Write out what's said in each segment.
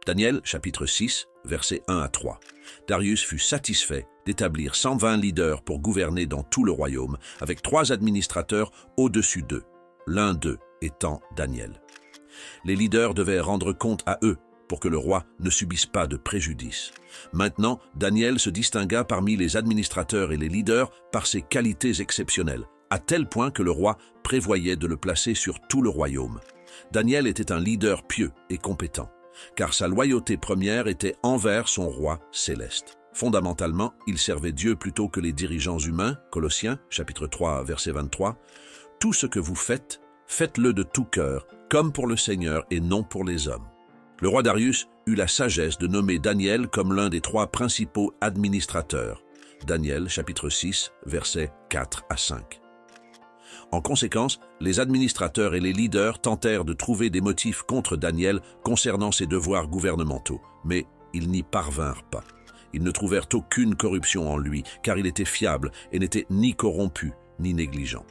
Daniel, chapitre 6, versets 1 à 3. Darius fut satisfait d'établir 120 leaders pour gouverner dans tout le royaume, avec 3 administrateurs au-dessus d'eux, l'un d'eux étant Daniel. Les leaders devaient rendre compte à eux pour que le roi ne subisse pas de préjudice. Maintenant, Daniel se distingua parmi les administrateurs et les leaders par ses qualités exceptionnelles, à tel point que le roi prévoyait de le placer sur tout le royaume. Daniel était un leader pieux et compétent, car sa loyauté première était envers son roi céleste. Fondamentalement, il servait Dieu plutôt que les dirigeants humains, Colossiens, chapitre 3, verset 23. « Tout ce que vous faites, faites-le de tout cœur, comme pour le Seigneur et non pour les hommes. » Le roi Darius eut la sagesse de nommer Daniel comme l'un des 3 principaux administrateurs. Daniel, chapitre 6, versets 4 à 5. En conséquence, les administrateurs et les leaders tentèrent de trouver des motifs contre Daniel concernant ses devoirs gouvernementaux, mais ils n'y parvinrent pas. Ils ne trouvèrent aucune corruption en lui, car il était fiable et n'était ni corrompu ni négligent.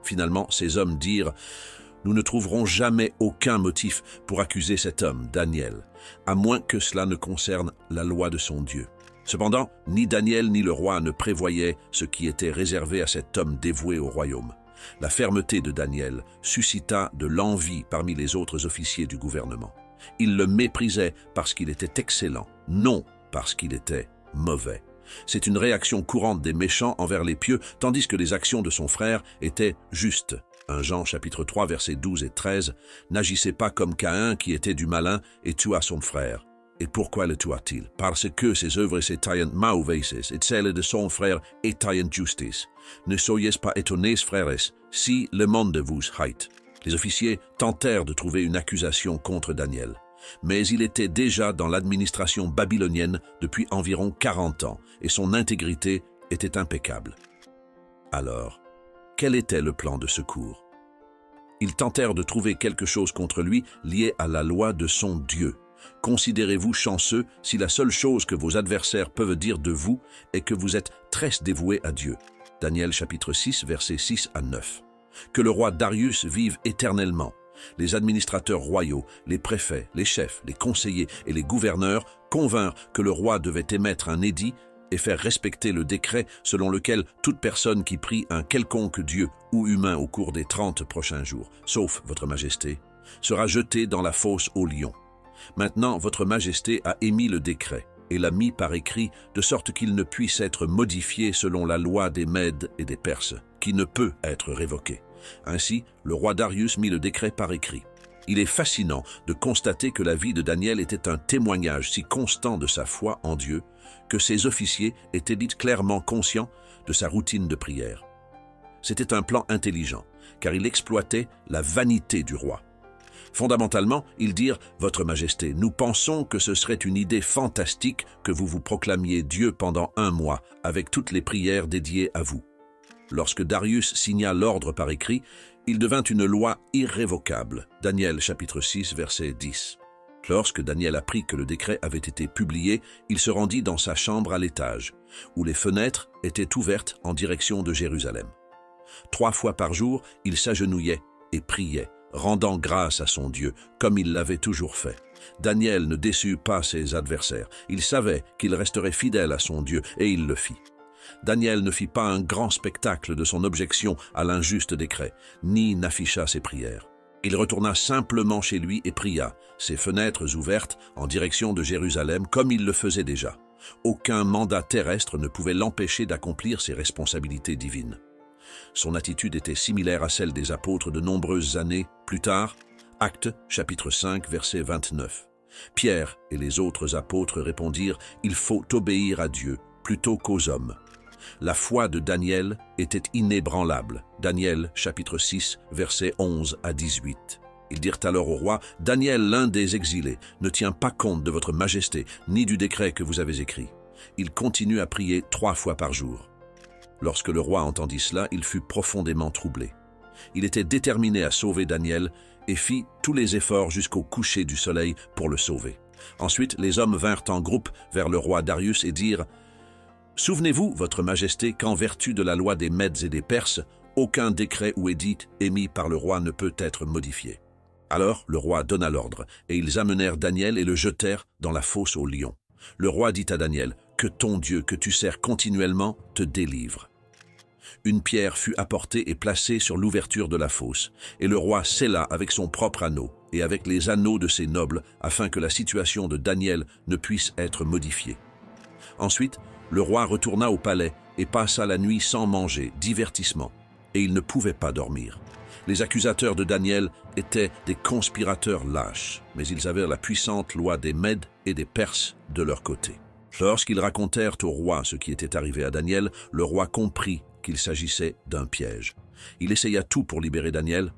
Finalement, ces hommes dirent « Nous ne trouverons jamais aucun motif pour accuser cet homme, Daniel, à moins que cela ne concerne la loi de son Dieu. » Cependant, ni Daniel ni le roi ne prévoyaient ce qui était réservé à cet homme dévoué au royaume. La fermeté de Daniel suscita de l'envie parmi les autres officiers du gouvernement. Ils le méprisaient parce qu'il était excellent, non parce qu'il était mauvais. C'est une réaction courante des méchants envers les pieux, tandis que les actions de son frère étaient justes. 1 Jean chapitre 3 versets 12 et 13, « N'agissez pas comme Caïn qui était du malin et tua son frère. Et pourquoi le tua-t-il? Parce que ses œuvres étaient mauvaises et celles de son frère étaient justes. Ne soyez pas étonnés, frères, si le monde vous hait. » Les officiers tentèrent de trouver une accusation contre Daniel, mais il était déjà dans l'administration babylonienne depuis environ 40 ans et son intégrité était impeccable. Alors, quel était le plan de secours? Ils tentèrent de trouver quelque chose contre lui lié à la loi de son Dieu. Considérez-vous chanceux si la seule chose que vos adversaires peuvent dire de vous est que vous êtes très dévoué à Dieu. Daniel chapitre 6, versets 6 à 9. Que le roi Darius vive éternellement. Les administrateurs royaux, les préfets, les chefs, les conseillers et les gouverneurs convinrent que le roi devait émettre un édit et faire respecter le décret selon lequel toute personne qui prie un quelconque dieu ou humain au cours des 30 prochains jours, sauf votre majesté, sera jetée dans la fosse aux lions. Maintenant, votre majesté a émis le décret et l'a mis par écrit de sorte qu'il ne puisse être modifié selon la loi des Mèdes et des Perses, qui ne peut être révoquée. Ainsi, le roi Darius mit le décret par écrit. Il est fascinant de constater que la vie de Daniel était un témoignage si constant de sa foi en Dieu que ses officiers étaient dits clairement conscients de sa routine de prière. C'était un plan intelligent, car il exploitait la vanité du roi. Fondamentalement, ils dirent « Votre Majesté, nous pensons que ce serait une idée fantastique que vous vous proclamiez Dieu pendant 1 mois, avec toutes les prières dédiées à vous. » Lorsque Darius signa l'ordre par écrit, il devint une loi irrévocable. Daniel chapitre 6, verset 10. Lorsque Daniel apprit que le décret avait été publié, il se rendit dans sa chambre à l'étage, où les fenêtres étaient ouvertes en direction de Jérusalem. 3 fois par jour, il s'agenouillait et priait, rendant grâce à son Dieu, comme il l'avait toujours fait. Daniel ne déçut pas ses adversaires. Il savait qu'il resterait fidèle à son Dieu, et il le fit. Daniel ne fit pas un grand spectacle de son objection à l'injuste décret, ni n'afficha ses prières. Il retourna simplement chez lui et pria, ses fenêtres ouvertes en direction de Jérusalem comme il le faisait déjà. Aucun mandat terrestre ne pouvait l'empêcher d'accomplir ses responsabilités divines. Son attitude était similaire à celle des apôtres de nombreuses années plus tard. Actes, chapitre 5, verset 29. Pierre et les autres apôtres répondirent « Il faut obéir à Dieu plutôt qu'aux hommes ». La foi de Daniel était inébranlable. Daniel, chapitre 6, versets 11 à 18. Ils dirent alors au roi, « Daniel, l'un des exilés, ne tient pas compte de votre majesté, ni du décret que vous avez écrit. » Il continue à prier 3 fois par jour. Lorsque le roi entendit cela, il fut profondément troublé. Il était déterminé à sauver Daniel et fit tous les efforts jusqu'au coucher du soleil pour le sauver. Ensuite, les hommes vinrent en groupe vers le roi Darius et dirent « Souvenez-vous, votre majesté, qu'en vertu de la loi des Mèdes et des Perses, aucun décret ou édit émis par le roi ne peut être modifié. Alors le roi donna l'ordre, et ils amenèrent Daniel et le jetèrent dans la fosse aux lions. Le roi dit à Daniel, « Que ton Dieu, que tu sers continuellement, te délivre. » Une pierre fut apportée et placée sur l'ouverture de la fosse, et le roi scella avec son propre anneau et avec les anneaux de ses nobles, afin que la situation de Daniel ne puisse être modifiée. Ensuite, le roi retourna au palais et passa la nuit sans manger, divertissement, et il ne pouvait pas dormir. Les accusateurs de Daniel étaient des conspirateurs lâches, mais ils avaient la puissante loi des Mèdes et des Perses de leur côté. Lorsqu'ils racontèrent au roi ce qui était arrivé à Daniel, le roi comprit qu'il s'agissait d'un piège. Il essaya tout pour libérer Daniel,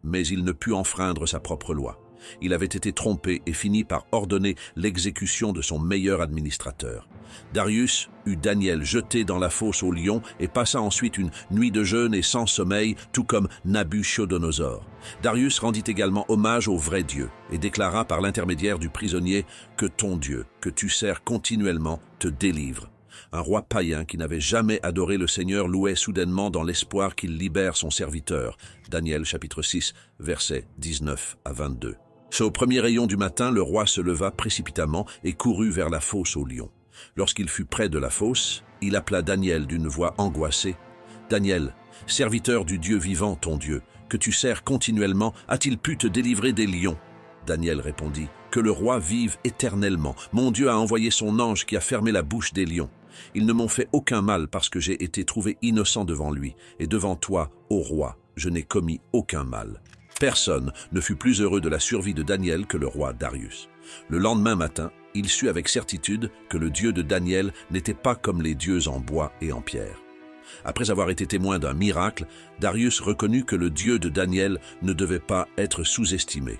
mais il ne put enfreindre sa propre loi. Il avait été trompé et finit par ordonner l'exécution de son meilleur administrateur. Darius eut Daniel jeté dans la fosse aux lions et passa ensuite une nuit de jeûne et sans sommeil, tout comme Nabuchodonosor. Darius rendit également hommage au vrai Dieu et déclara par l'intermédiaire du prisonnier que ton Dieu, que tu sers continuellement, te délivre. Un roi païen qui n'avait jamais adoré le Seigneur louait soudainement dans l'espoir qu'il libère son serviteur. Daniel chapitre 6, versets 19 à 22. Au premier rayon du matin, le roi se leva précipitamment et courut vers la fosse aux lions. Lorsqu'il fut près de la fosse, il appela Daniel d'une voix angoissée. « Daniel, serviteur du Dieu vivant, ton Dieu, que tu sers continuellement, a-t-il pu te délivrer des lions ?» Daniel répondit, « Que le roi vive éternellement. Mon Dieu a envoyé son ange qui a fermé la bouche des lions. Ils ne m'ont fait aucun mal parce que j'ai été trouvé innocent devant lui, et devant toi, ô roi, je n'ai commis aucun mal. » Personne ne fut plus heureux de la survie de Daniel que le roi Darius. Le lendemain matin, il sut avec certitude que le Dieu de Daniel n'était pas comme les dieux en bois et en pierre. Après avoir été témoin d'un miracle, Darius reconnut que le Dieu de Daniel ne devait pas être sous-estimé.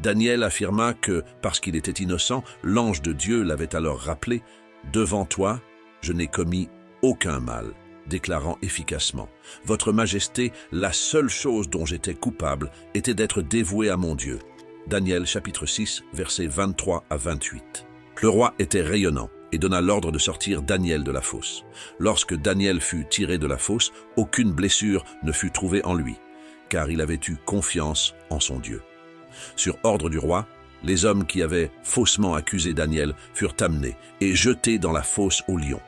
Daniel affirma que, parce qu'il était innocent, l'ange de Dieu l'avait alors rappelé « Devant toi, je n'ai commis aucun mal », déclarant efficacement « Votre Majesté, la seule chose dont j'étais coupable était d'être dévoué à mon Dieu. » Daniel chapitre 6, versets 23 à 28. Le roi était rayonnant et donna l'ordre de sortir Daniel de la fosse. Lorsque Daniel fut tiré de la fosse, aucune blessure ne fut trouvée en lui, car il avait eu confiance en son Dieu. Sur ordre du roi, les hommes qui avaient faussement accusé Daniel furent amenés et jetés dans la fosse aux lions,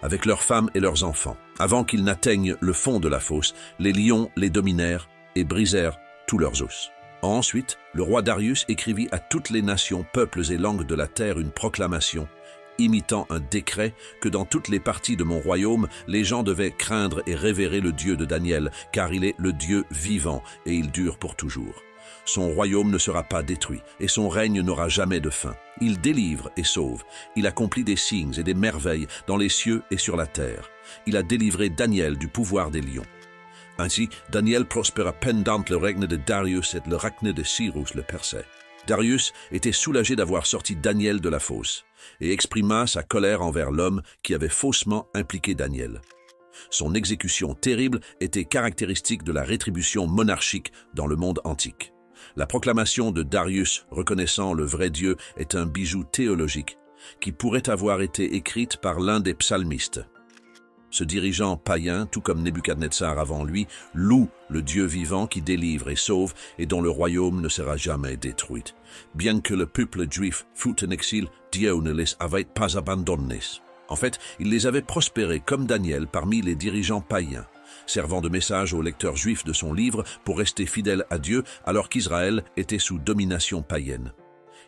avec leurs femmes et leurs enfants. Avant qu'ils n'atteignent le fond de la fosse, les lions les dominèrent et brisèrent tous leurs os. Ensuite, le roi Darius écrivit à toutes les nations, peuples et langues de la terre une proclamation, imitant un décret que dans toutes les parties de mon royaume, les gens devaient craindre et révérer le Dieu de Daniel, car il est le Dieu vivant et il dure pour toujours. Son royaume ne sera pas détruit et son règne n'aura jamais de fin. Il délivre et sauve. Il accomplit des signes et des merveilles dans les cieux et sur la terre. Il a délivré Daniel du pouvoir des lions. Ainsi, Daniel prospéra pendant le règne de Darius et le règne de Cyrus le Persais. Darius était soulagé d'avoir sorti Daniel de la fosse et exprima sa colère envers l'homme qui avait faussement impliqué Daniel. Son exécution terrible était caractéristique de la rétribution monarchique dans le monde antique. La proclamation de Darius reconnaissant le vrai Dieu est un bijou théologique qui pourrait avoir été écrite par l'un des psalmistes. Ce dirigeant païen, tout comme Nebuchadnezzar avant lui, loue le Dieu vivant qui délivre et sauve et dont le royaume ne sera jamais détruit. Bien que le peuple juif fût en exil, Dieu ne les avait pas abandonnés. En fait, il les avait prospérés comme Daniel parmi les dirigeants païens, servant de message aux lecteurs juifs de son livre pour rester fidèles à Dieu alors qu'Israël était sous domination païenne.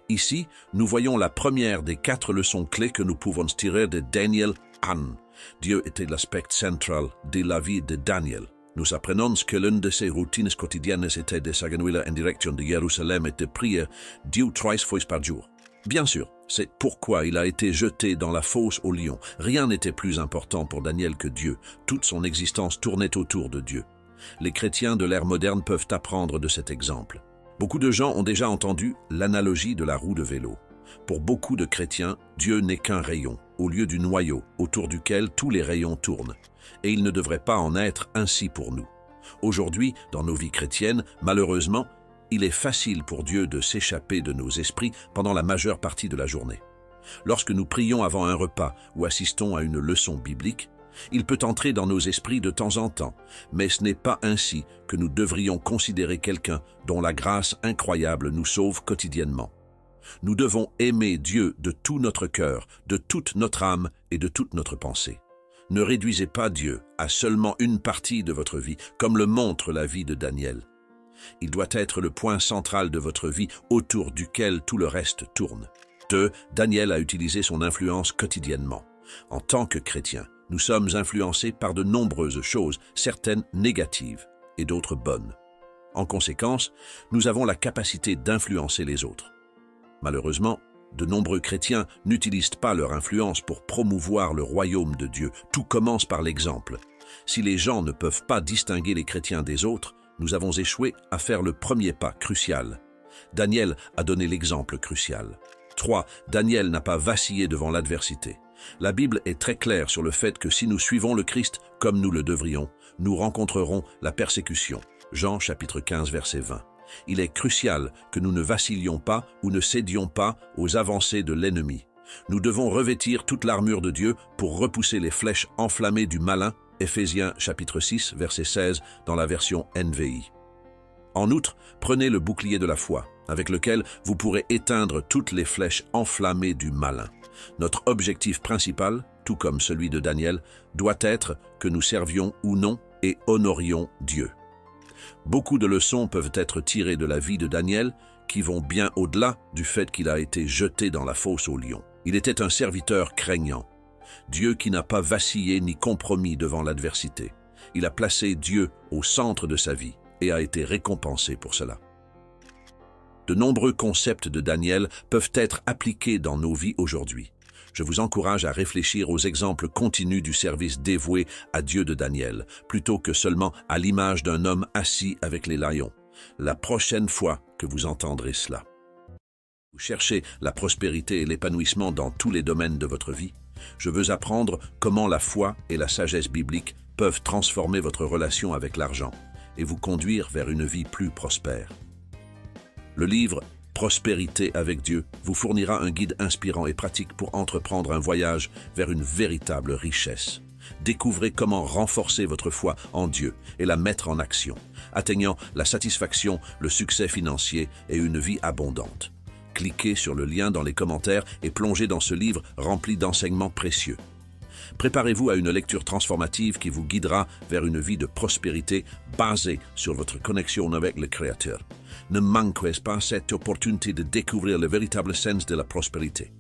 Ici, nous voyons la première des 4 leçons clés que nous pouvons tirer de Daniel 1. Dieu était l'aspect central de la vie de Daniel. Nous apprenons que l'une de ses routines quotidiennes était de s'agenouiller en direction de Jérusalem et de prier Dieu 3 fois par jour. Bien sûr, c'est pourquoi il a été jeté dans la fosse aux lions. Rien n'était plus important pour Daniel que Dieu. Toute son existence tournait autour de Dieu. Les chrétiens de l'ère moderne peuvent apprendre de cet exemple. Beaucoup de gens ont déjà entendu l'analogie de la roue de vélo. Pour beaucoup de chrétiens, Dieu n'est qu'un rayon, au lieu du noyau, autour duquel tous les rayons tournent. Et il ne devrait pas en être ainsi pour nous. Aujourd'hui, dans nos vies chrétiennes, malheureusement, il est facile pour Dieu de s'échapper de nos esprits pendant la majeure partie de la journée. Lorsque nous prions avant un repas ou assistons à une leçon biblique, Il peut entrer dans nos esprits de temps en temps, mais ce n'est pas ainsi que nous devrions considérer quelqu'un dont la grâce incroyable nous sauve quotidiennement. Nous devons aimer Dieu de tout notre cœur, de toute notre âme et de toute notre pensée. Ne réduisez pas Dieu à seulement une partie de votre vie, comme le montre la vie de Daniel. Il doit être le point central de votre vie autour duquel tout le reste tourne. 2. Daniel a utilisé son influence quotidiennement. En tant que chrétien, nous sommes influencés par de nombreuses choses, certaines négatives et d'autres bonnes. En conséquence, nous avons la capacité d'influencer les autres. Malheureusement, de nombreux chrétiens n'utilisent pas leur influence pour promouvoir le royaume de Dieu. Tout commence par l'exemple. Si les gens ne peuvent pas distinguer les chrétiens des autres, nous avons échoué à faire le premier pas crucial. Daniel a donné l'exemple crucial. 3. Daniel n'a pas vacillé devant l'adversité. La Bible est très claire sur le fait que si nous suivons le Christ comme nous le devrions, nous rencontrerons la persécution. Jean chapitre 15 verset 20. Il est crucial que nous ne vacillions pas ou ne cédions pas aux avancées de l'ennemi. Nous devons revêtir toute l'armure de Dieu pour repousser les flèches enflammées du malin. Éphésiens chapitre 6 verset 16 dans la version NVI. En outre, prenez le bouclier de la foi, avec lequel vous pourrez éteindre toutes les flèches enflammées du malin. Notre objectif principal, tout comme celui de Daniel, doit être que nous servions ou non et honorions Dieu. Beaucoup de leçons peuvent être tirées de la vie de Daniel qui vont bien au-delà du fait qu'il a été jeté dans la fosse aux lions. Il était un serviteur craignant. Dieu qui n'a pas vacillé ni compromis devant l'adversité. Il a placé Dieu au centre de sa vie et a été récompensé pour cela. De nombreux concepts de Daniel peuvent être appliqués dans nos vies aujourd'hui. Je vous encourage à réfléchir aux exemples continus du service dévoué à Dieu de Daniel, plutôt que seulement à l'image d'un homme assis avec les lions. La prochaine fois que vous entendrez cela. Vous cherchez la prospérité et l'épanouissement dans tous les domaines de votre vie. Je veux apprendre comment la foi et la sagesse biblique peuvent transformer votre relation avec l'argent et vous conduire vers une vie plus prospère. Le livre « Prospérité avec Dieu » vous fournira un guide inspirant et pratique pour entreprendre un voyage vers une véritable richesse. Découvrez comment renforcer votre foi en Dieu et la mettre en action, atteignant la satisfaction, le succès financier et une vie abondante. Cliquez sur le lien dans les commentaires et plongez dans ce livre rempli d'enseignements précieux. Préparez-vous à une lecture transformative qui vous guidera vers une vie de prospérité basée sur votre connexion avec le Créateur. Ne manquez pas cette opportunité de découvrir le véritable sens de la prospérité.